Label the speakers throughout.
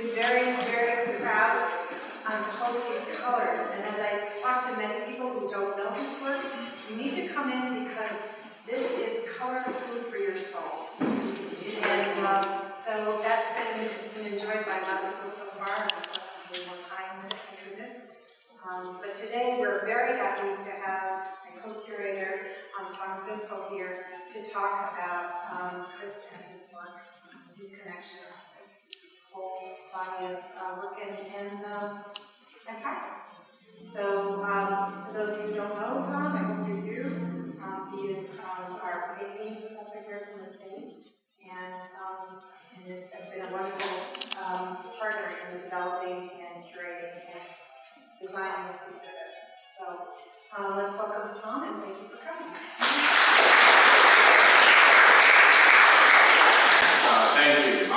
Speaker 1: been very, very proud to host these colors. And as I talk to many people who don't know his work, you need to come in because this is color food for your soul. And so it's been enjoyed by a lot of people so far. I just want to have more time with this. But today we're very happy to have my co-curator, Tom Driscoll, here to talk about Chris and his work, his connection to this whole body of work and practice. So, for those of you who don't know Tom, I hope you do. He is our painting professor here from the state, and has been a wonderful partner in developing and curating and designing this exhibit. So, let's welcome Tom, and thank you for coming.
Speaker 2: Thank you.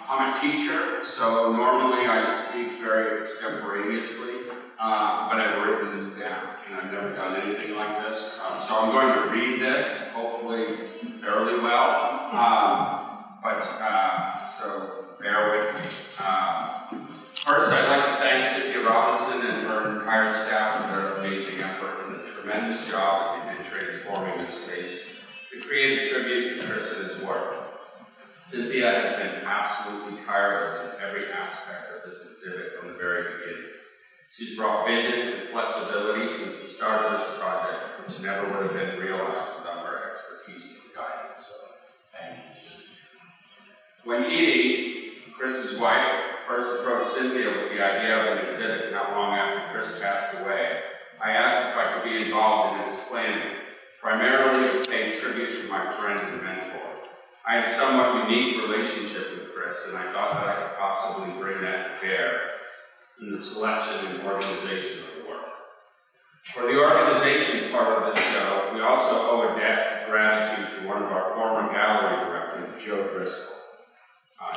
Speaker 2: I'm a teacher, so normally I speak very extemporaneously, but I've written this down, and I've never done anything like this. So I'm going to read this, hopefully fairly well, so bear with me. First, I'd like to thank Cynthia Robinson and her entire staff for their amazing effort and the tremendous job they did in transforming this space to create a tribute to Chris and his work. Cynthia has been absolutely tireless in every aspect of this exhibit from the very beginning. She's brought vision and flexibility since the start of this project, which never would have been realized without her expertise and guidance. So, thank you, Cynthia. When Edie, Chris's wife, first approached Cynthia with the idea of an exhibit not long after Chris passed away, I asked if I could be involved in its planning, primarily to pay tribute to my friend and mentor. I had a somewhat unique relationship with Chris, and I thought that I could possibly bring that to bear in the selection and organization of the work. For the organization part of this show, we also owe a debt of gratitude to one of our former gallery directors, Joe Driscoll.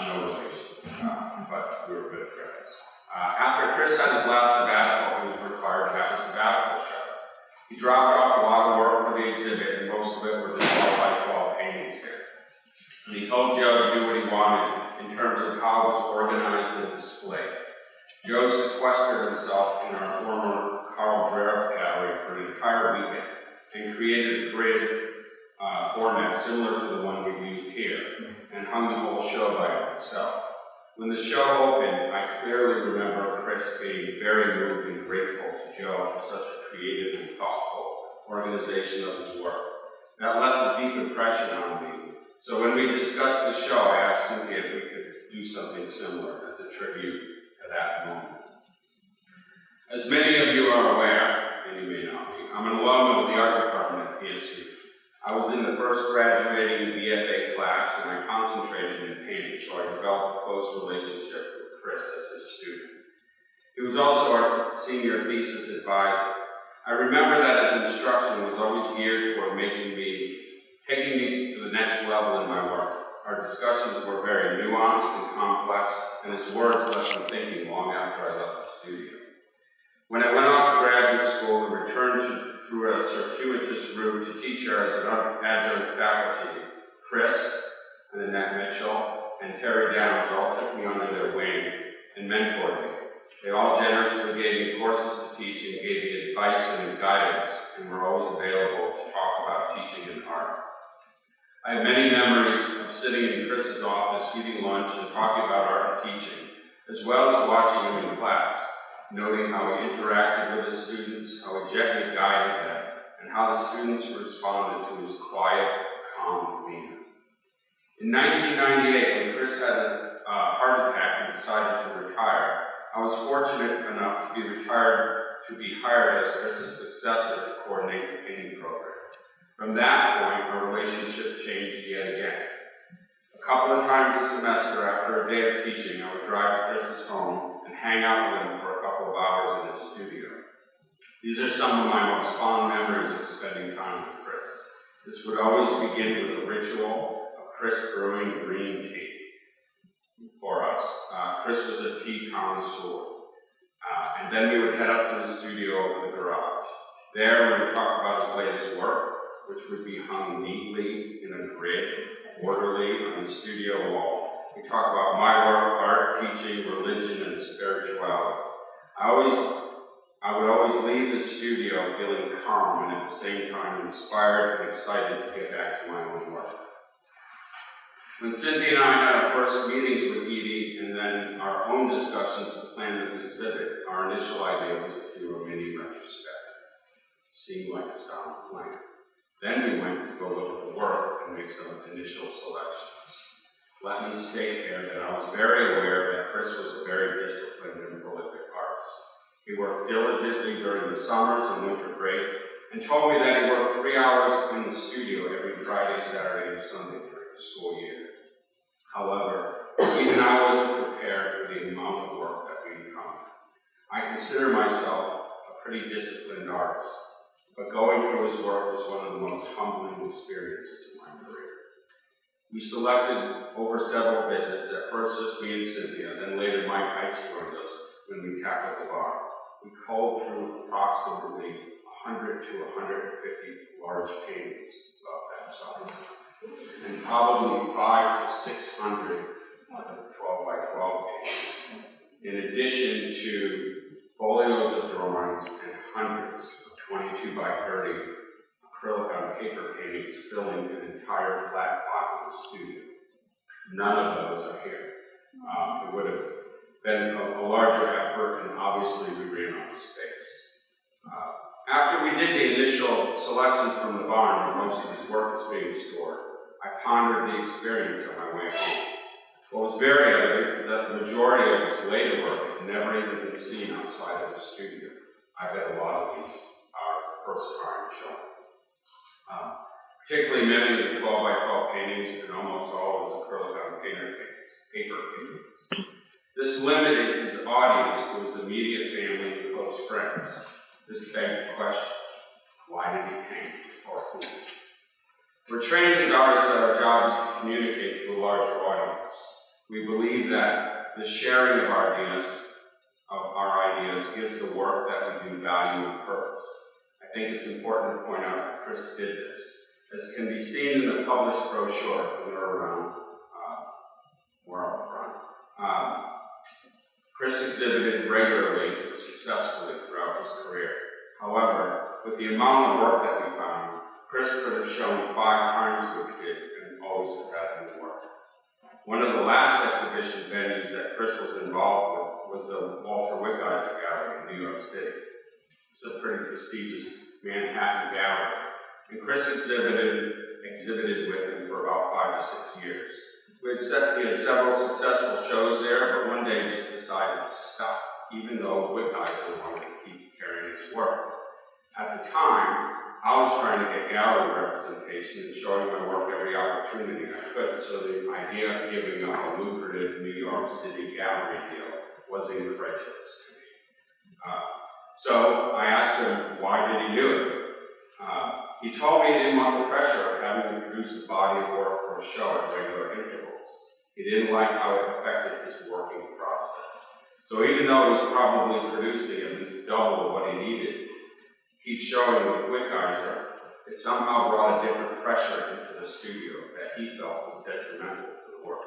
Speaker 2: No relation, but we were good friends. After Chris had his last sabbatical, he was required to have a sabbatical show. He dropped off a lot of work for the exhibit, and most of it were the 12-by-12 paintings here. And he told Joe to do what he wanted in terms of how it was organized and displayed. Joe sequestered himself in our former Carl Dreher gallery for an entire weekend and created a grid format similar to the one we use here, and hung the whole show by itself. When the show opened, I clearly remember Chris being very moved and grateful to Joe for such a creative and thoughtful organization of his work. That left a deep impression on me. So when we discussed the show, I asked Cynthia if we could do something similar as a tribute to that moment. As many of you are aware, and you may not be, I'm an alum of the art department at PSU. I was in the first graduating BFA class, and I concentrated in painting, so I developed a close relationship with Chris as his student. He was also our senior thesis advisor. I remember that his instruction was always geared toward taking me to the next level in my work. Our discussions were very nuanced and complex, and his words left me thinking long after I left the studio. When I went off to graduate school and returned through a circuitous route to teach her as an adjunct faculty, Chris and Annette Mitchell and Terry Downs all took me under their wing and mentored me. They all generously gave me courses to teach and gave me advice and guidance, and were always available to talk about teaching and art. I have many memories of sitting in Chris's office, eating lunch, and talking about art and teaching, as well as watching him in class, noting how he interacted with his students, how he gently guided them, and how the students responded to his quiet, calm demeanor. In 1998, when Chris had a heart attack and decided to retire, I was fortunate enough to be hired as Chris's successor to coordinate the painting program. From that point, our relationship changed yet again. A couple of times a semester, after a day of teaching, I would drive to Chris's home and hang out with him for a couple of hours in his studio. These are some of my most fond memories of spending time with Chris. This would always begin with a ritual of Chris brewing green tea for us. Chris was a tea connoisseur. And then we would head up to the studio over the garage. There, we would talk about his latest work, which would be hung neatly in a grid, orderly on the studio wall. We talk about my work, art, teaching, religion, and spirituality. I would always leave the studio feeling calm and at the same time inspired and excited to get back to my own work. When Cynthia and I had our first meetings with Edie and then our own discussions to plan this exhibit, our initial idea was to do a mini retrospective. It seemed like a sound plan. Then we went to go look at the work and make some initial selections. Let me state here that I was very aware that Chris was a very disciplined and prolific artist. He worked diligently during the summers and winter break and told me that he worked 3 hours in the studio every Friday, Saturday, and Sunday during the school year. However, even I wasn't prepared for the amount of work that we encountered. I consider myself a pretty disciplined artist, but going through his work was one of the most humbling experiences of my career. We selected over several visits, at first just me and Cynthia, then later Mike Heights joined us when we tackled the bar. We culled through approximately 100 to 150 large paintings about that size, and probably 500 to 600 12 by 12 paintings, in addition to folios of drawings and hundreds of 22 by 30 acrylic on paper paintings filling an entire flat block of the studio. None of those are here. It would have been a larger effort, and obviously we ran out of space. After we did the initial selections from the barn, where most of his work was being stored, I pondered the experience on my way home. What was very evident is that the majority of his later work had never even been seen outside of the studio. I bet a lot of these are first time shown. Particularly many of the 12 by 12 paintings and almost all of his acrylic on paper paintings. This limited his audience to his immediate family and close friends. This begged the question, why did he paint or who? We're trained as artists that our job is to communicate to a larger audience. We believe that the sharing of our ideas gives the work that we do value and purpose. I think it's important to point out that Chris did this. As can be seen in the published brochure when we're around, more up front. Chris exhibited regularly and successfully throughout his career. However, with the amount of work that we found, Chris could have shown 5 times what he did and always had that new work. One of the last exhibition venues that Chris was involved with was the Walter Wickheiser Gallery in New York City. It's a pretty prestigious Manhattan gallery, and Chris exhibited with him for about 5 to 6 years. He had several successful shows there, but one day just decided to stop, even though Wickheiser wanted to keep carrying his work. At the time, I was trying to get gallery representation and showing my work every opportunity I could, so the idea of giving up a lucrative New York City gallery deal was incredulous to me. So I asked him, why did he do it? He told me he didn't want the pressure of having to produce a body of work for a show at regular intervals. He didn't like how it affected his working process. So even though he was probably producing at least double what he needed to keep showing with Wickheiser, it somehow brought a different pressure into the studio that he felt was detrimental to the work.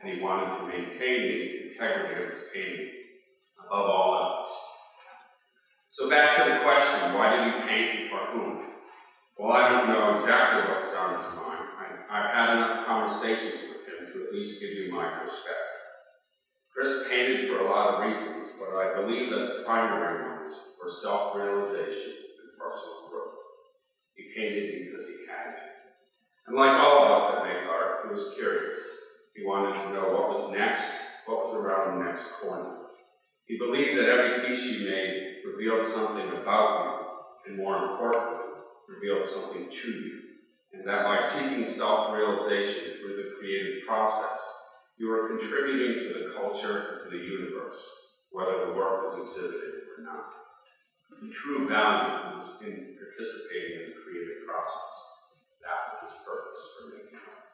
Speaker 2: And he wanted to maintain the integrity of his painting above all else. So back to the question, why did he paint and for whom? Well, I don't know exactly what was on his mind. I've had enough conversations with him to at least give you my perspective. Chris painted for a lot of reasons, but I believe that the primary ones were self-realization and personal growth. He painted because he had to. And like all of us that make art, he was curious. He wanted to know what was next, what was around the next corner. He believed that every piece you made revealed something about you, and more importantly, revealed something to you, and that by seeking self-realization through the creative process, you are contributing to the culture and to the universe, whether the work is exhibited or not. The true value was in participating in the creative process. That was his purpose for making art.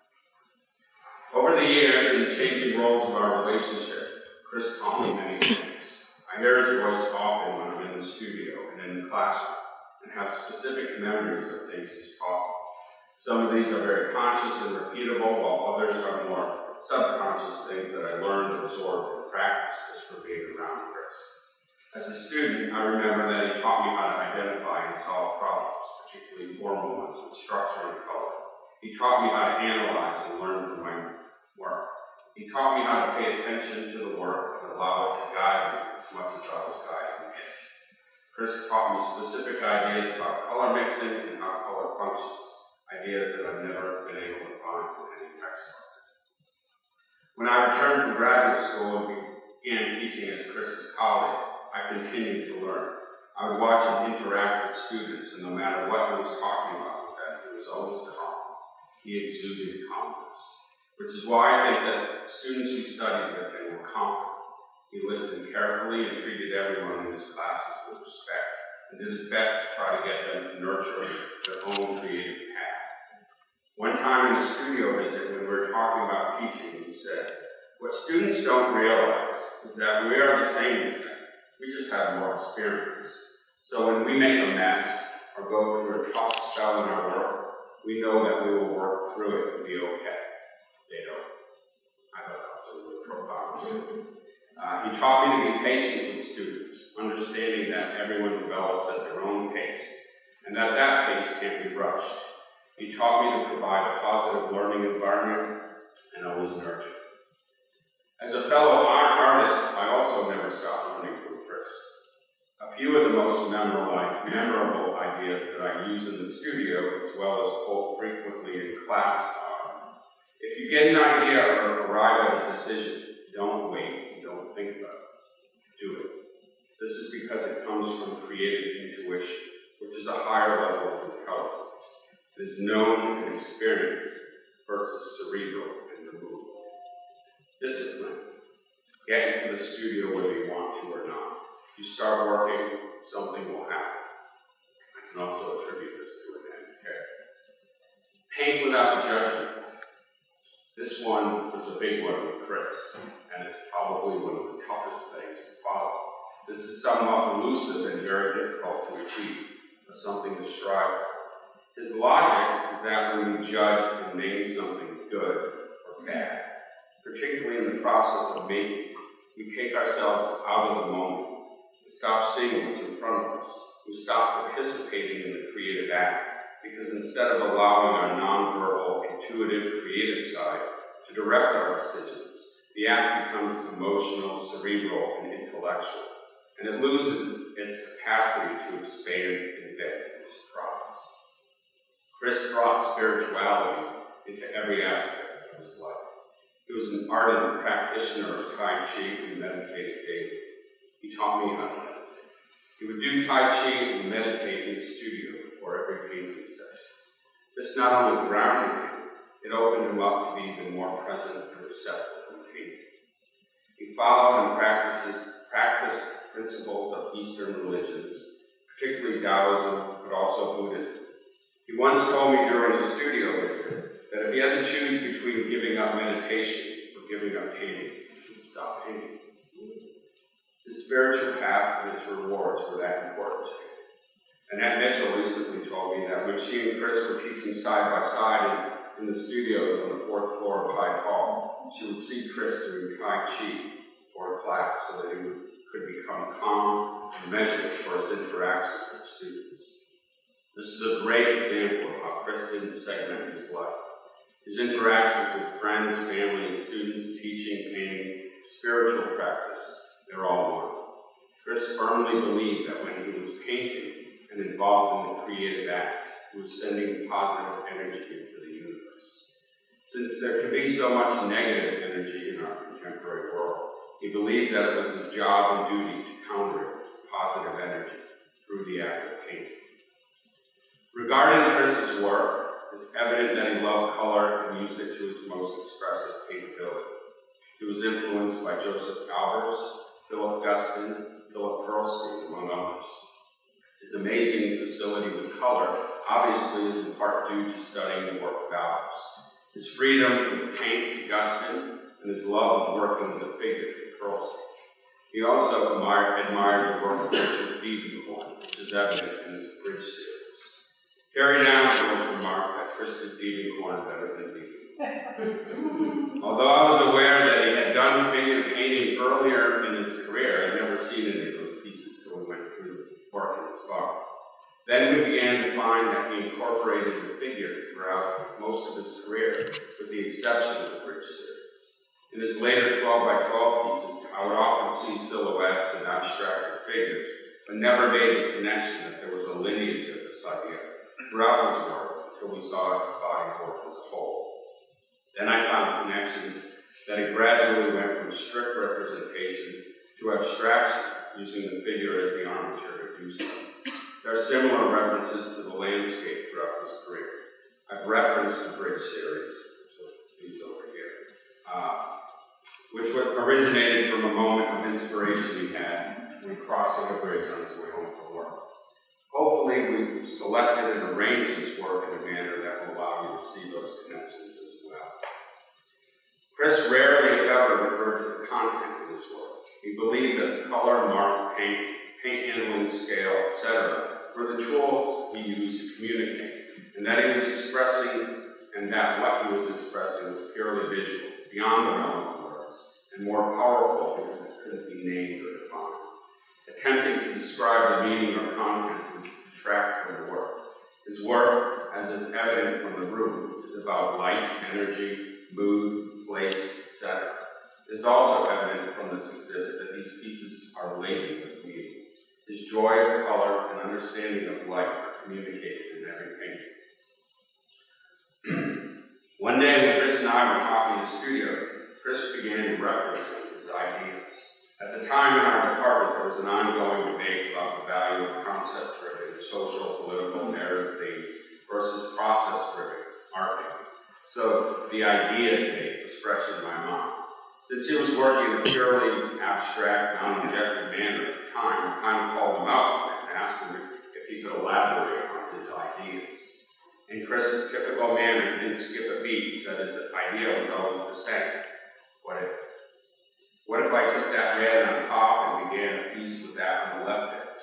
Speaker 2: Over the years, in the changing roles of our relationship, Chris taught me many things. I hear his voice often when I'm in the studio and in the classroom, and have specific memories of things he's taught me. Some of these are very conscious and repeatable, while others are more subconscious things that I learned, absorbed, and practiced just for being around Chris. As a student, I remember that he taught me how to identify and solve problems, particularly formal ones with structure and color. He taught me how to analyze and learn from my work. He taught me how to pay attention to the work and allow it to guide me as much as I was guiding it. Chris taught me specific ideas about color mixing and how color functions, ideas that I've never been able to find in any textbook. When I returned from graduate school and began teaching as Chris's colleague, I continued to learn. I would watch him interact with students, and no matter what he was talking about with them, he was always calm. He exuded calmness, which is why I think that students who studied with him were confident. He listened carefully and treated everyone in his classes with respect, and did his best to try to get them to nurture their own creative path. One time in a studio visit, when we were talking about teaching, he said, "What students don't realize is that we are the same as them. We just have more experience. So when we make a mess or go through a tough spell in our work, we know that we will work through it and be okay." They don't. I thought that was a really profound statement. He taught me to be patient with students, understanding that everyone develops at their own pace, and that that pace can't be rushed. He taught me to provide a positive learning environment and always nurture. As a fellow artist, I also never stopped learning from Chris. A few of the most memorable ideas that I use in the studio, as well as quote frequently in class, are: if you get an idea or arrive at a decision, don't wait, don't think about it, do it. This is because it comes from creative intuition, which is a higher level of intelligence. It is known and experienced versus cerebral and removed. Discipline. Get into the studio whether you want to or not. If you start working, something will happen. I can also attribute this to an end care. Paint without judgment. This one was a big one with Chris, and it's probably one of the toughest things to follow. This is somewhat elusive and very difficult to achieve, but something to strive for. His logic is that when we judge and name something good or bad, particularly in the process of making, we take ourselves out of the moment and stop seeing what's in front of us. We stop participating in the creative act, because instead of allowing our nonverbal, intuitive, creative side to direct our decisions, the act becomes emotional, cerebral, and intellectual, and it loses its capacity to expand, invent, and surprise. Chris brought spirituality into every aspect of his life. He was an ardent practitioner of Tai Chi and meditated daily. He taught me how to meditate. He would do Tai Chi and meditate in the studio before every painting session. This not only grounded him, it opened him up to be even more present and receptive in painting. He followed and practiced principles of Eastern religions, particularly Taoism, but also Buddhism. He once told me during a studio visit that if he had to choose between giving up meditation or giving up painting, he would stop painting. His spiritual path and its rewards were that important to him. Annette Mitchell recently told me that when she and Chris were teaching side by side in the studios on the 4th floor of Hyde Hall, she would see Chris doing Tai Chi before class so that he could become calm and measured for his interactions with students. This is a great example of how Chris didn't segment his life. His interactions with friends, family, and students, teaching, painting, spiritual practice, they're all one. Chris firmly believed that when he was painting and involved in the creative act, he was sending positive energy into the universe. Since there can be so much negative energy in our contemporary world, he believed that it was his job and duty to counter positive energy through the act of painting. Regarding Chris's work, it's evident that he loved color and used it to its most expressive capability. He was influenced by Joseph Albers, Philip Guston, Philip Pearlstein, among others. His amazing facility with color obviously is in part due to studying the work of Albers. His freedom to paint to Guston and his love of working with a figure to Pearlstein. He also admired the work of Richard Diebenkorn, which is evident in his bridge series. Carried down George's remark that Chris did Diebenkorn better than Diebenkorn. Although I was aware that he had done figure painting earlier in his career, I'd never seen any of those pieces till we went through his work in his bar. Then we began to find that he incorporated the figure throughout most of his career, with the exception of the bridge series. In his later 12 by 12 pieces, I would often see silhouettes and abstracted figures, but never made the connection that there was a lineage of this idea throughout his work until we saw his body of work as a whole. Then I found connections that it gradually went from strict representation to abstraction, using the figure as the armature to do so. There are similar references to the landscape throughout his career. I've referenced the bridge series, these over here, which originated from a moment of inspiration he had when crossing a bridge on his way home from work. Hopefully, we've selected and arranged this work in a manner that will allow you to see those connections as well. Chris rarely, if ever, referred to the content in his work. He believed that the color, mark, paint handling, scale, etc., were the tools he used to communicate, and that he was expressing, and that what he was expressing was purely visual, beyond the realm of words, and more powerful because it couldn't be named or defined. Attempting to describe the meaning or content would detract from the work. His work, as is evident from the room, is about light, energy, mood, place, etc. It is also evident from this exhibit that these pieces are laden with meaning. His joy of color and understanding of light are communicated in every painting. One day when Chris and I were talking in the studio, Chris began referencing his ideas. At the time in our department, there was an ongoing debate about the value of concept-driven, social, political, narrative themes versus process-driven art making. So the idea debate was fresh in my mind. Since he was working in a purely abstract, non-objective manner at the time, I kind of called him out and asked him if he could elaborate on his ideas. In Chris's typical manner, he didn't skip a beat. He said his idea was always the same. What if I took that red on top and began a piece with that on the left edge?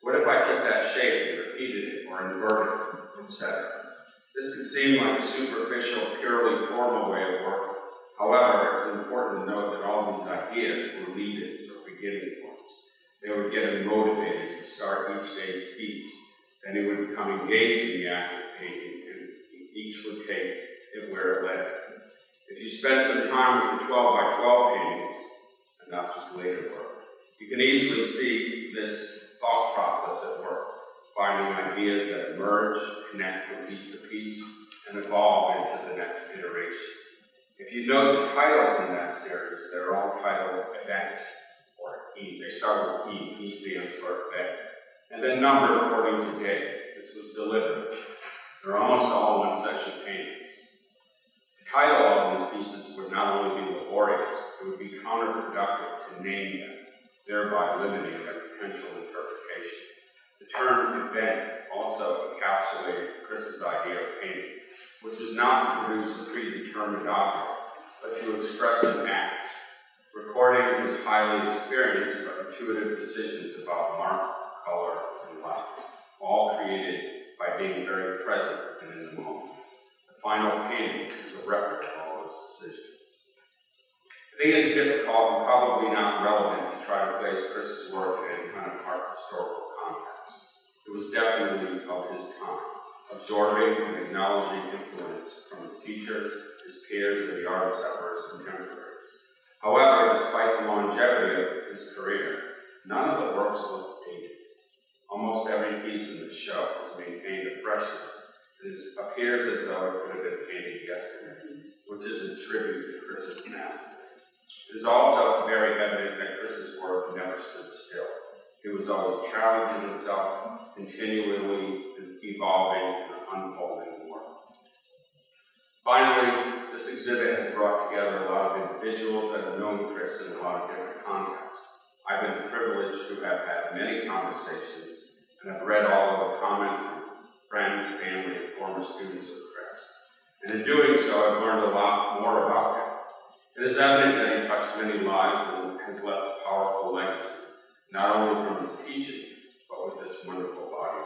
Speaker 2: What if I took that shape and repeated it or inverted it, etc.? This could seem like a superficial, purely formal way of working. However, it's important to note that all these ideas were lead-ins or beginning points. They would get him motivated to start each day's piece. Then he would become engaged in the act of painting, and each would take it where it led him. If you spend some time with the 12 by 12 paintings, and that's his later work, you can easily see this thought process at work, finding ideas that emerge, connect from piece to piece, and evolve into the next iteration. If you note the titles in that series, they're all titled Event, or E. They start with E. E stands for event. And then numbered according to day. This was deliberate. They're almost all one-session paintings. To title all of these pieces would not only be laborious, it would be counterproductive to name them, thereby limiting their potential interpretation. The term event also encapsulated Chris's idea of painting, which was not to produce a predetermined object, but to express an act, recording his highly experienced but intuitive decisions about mark, color, and light, all created by being very present and in the moment. The final painting is a record of all those decisions. I think it's difficult and probably not relevant to try to place Chris's work in any kind of art historical context. It was definitely of his time, absorbing and acknowledging influence from his teachers, his peers, and the artists that were his contemporaries. However, despite the longevity of his career, none of the works look dated. Almost every piece in the show has maintained a freshness that appears as though it could have been painted yesterday, which is a tribute to Chris's mastery. It is also very evident that Chris's work never stood still. He was always challenging himself, continually evolving and unfolding work. Finally, this exhibit has brought together a lot of individuals that have known Chris in a lot of different contexts. I've been privileged to have had many conversations and have read all of the comments from friends, family, and former students of Chris. And in doing so, I've learned a lot more about him. It is evident that he touched many lives and has left a powerful legacy, not only from his teaching, but with this wonderful body